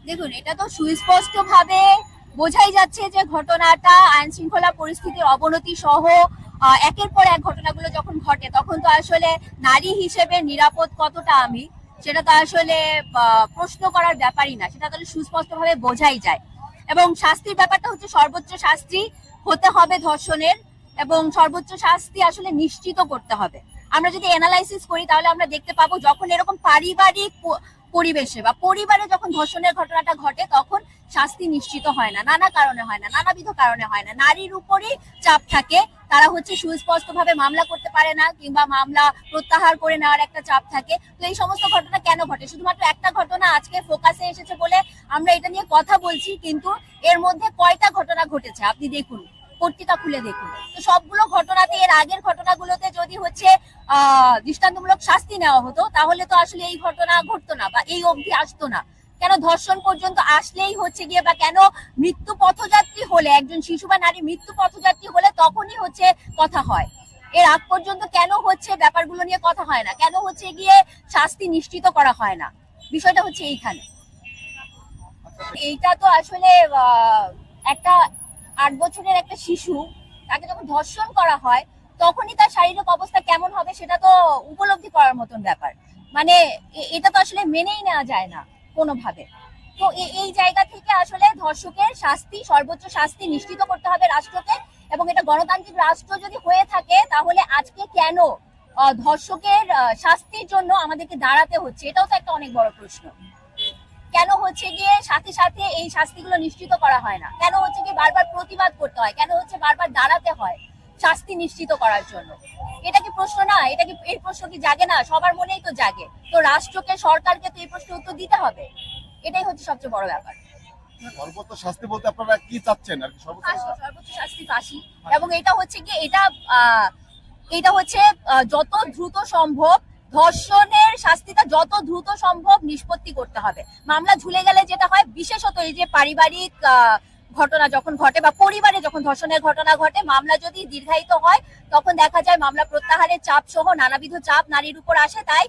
দেখুন, এটা তো সুস্পষ্ট ভাবে বোঝাই যাচ্ছে যে ঘটনাটা আইন শৃঙ্খলা পরিস্থিতির অবনতি সহ একের পর এক ঘটনাগুলো যখন ঘটে তখন তো আসলে নারী হিসেবে নিরাপদ কতটা আমি সেটা তো আসলে প্রশ্ন করার ব্যাপারই না, সেটা তাহলে সুস্পষ্ট ভাবে বোঝাই যায়। এবং শাস্তির ব্যাপারটা হচ্ছে সর্বোচ্চ শাস্তি হতে হবে ধর্ষণের, এবং সর্বোচ্চ শাস্তি আসলে নিশ্চিত করতে হবে। আমরা যদি অ্যানালাইসিস করি তাহলে আমরা দেখতে পাবো যখন এরকম পারিবারিক পরিবেশে বা পরিবারে যখন ধর্ষণের ঘটনাটা ঘটে তখন শাস্তি নিশ্চিত হয় না, নানা কারণে হয় না, নানাবিধ কারণে হয় না। নারীর উপরই চাপ থাকে, তারা হচ্ছে সুস্পষ্ট ভাবে মামলা করতে পারে না কিংবা মামলা প্রত্যাহার করে নেওয়ার একটা চাপ থাকে। তো এই সমস্ত ঘটনা কেন ঘটে? শুধুমাত্র একটা ঘটনা আজকে ফোকাসে এসেছে বলে আমরা এটা নিয়ে কথা বলছি, কিন্তু এর মধ্যে কয়টা ঘটনা ঘটেছে আপনি দেখুন, পত্রিকা খুলে দেখুন। তো সবগুলো ঘটনাতে, এর আগের ঘটনাগুলোতে যদি হচ্ছে দৃষ্টান্তমূলক শাস্তি নেওয়া হতো তাহলে তো আসলে এই ঘটনা ঘটতো না বা এই অবধি আসতো না। কেন ধর্ষণ পর্যন্ত আসলেই হচ্ছে গিয়ে, বা কেন মৃত্যু পথযাত্রী হলে, একজন শিশু বা নারী মৃত্যু পথযাত্রী হলে তখনই হচ্ছে কথা হয়, এর আগ পর্যন্ত কেন হচ্ছে ব্যাপারগুলো নিয়ে কথা হয় না, কেন হচ্ছে গিয়ে শাস্তি নিশ্চিত করা হয় না? বিষয়টা হচ্ছে এইখানে। এইটা তো আসলে একটা 8 বছরের একটা শিশু, তাকে যখন ধর্ষণ করা হয় তখনই তার শারীরিক অবস্থা কেমন হবে সেটা তো উপলব্ধি করার মতন ব্যাপার। মানে এটা তো আসলে মেনেই নেওয়া যায় না কোনোভাবে। তো এই জায়গা থেকে আসলে ধর্ষকের শাস্তি, সর্বোচ্চ শাস্তি নিশ্চিত করতে হবে রাষ্ট্রকে। এবং এটা গণতান্ত্রিক রাষ্ট্র যদি হয়ে থাকে তাহলে আজকে কেন ধর্ষকের শাস্তির জন্য আমাদেরকে দাঁড়াতে হচ্ছে, এটাও তো একটা অনেক বড় প্রশ্ন। কেন হচ্ছে গিয়ে সাথে সাথে এই শাস্তিগুলো নিশ্চিত করা হয় না? কেন হচ্ছে গিয়ে বারবার প্রতিবাদ করতে হয়? কেন হচ্ছে বারবার দাঁড়াতে হয় শাস্তি নিশ্চিত করার জন্য? এটা কি প্রশ্ন না? এটা কি, এই প্রশ্ন কি জাগে না? সবার মনেই তো জাগে। তো রাষ্ট্রকে, সরকারকে তো এই প্রশ্নের উত্তর দিতে হবে। এটাই হচ্ছে সবচেয়ে বড় ব্যাপার। সর্বোচ্চ শাস্তি বলতে আপনারা কি চাচ্ছেন আর কি? সর্বোচ্চ শাস্তি ফাঁসি। এবং এটা হচ্ছে কি, এটা হচ্ছে যত দ্রুত সম্ভব ধর্ষণের শাস্তিটা যত দ্রুত সম্ভব নিষ্পত্তি করতে হবে। মামলা ঝুলে গেলে যেটা হয়, বিশেষত এই যে পারিবারিক ঘটনা যখন ঘটে বা পরিবারে যখন ধর্ষণের ঘটনা ঘটে, মামলা যদি দীর্ঘায়িত হয় তখন দেখা যায় মামলা প্রত্যাহারের চাপ সহ নানাবিধ চাপ নারীর উপর আসে। তাই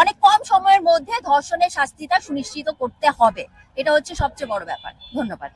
অনেক কম সময়ের মধ্যে ধর্ষণের শাস্তিটা সুনিশ্চিত করতে হবে। এটা হচ্ছে সবচেয়ে বড় ব্যাপার। ধন্যবাদ।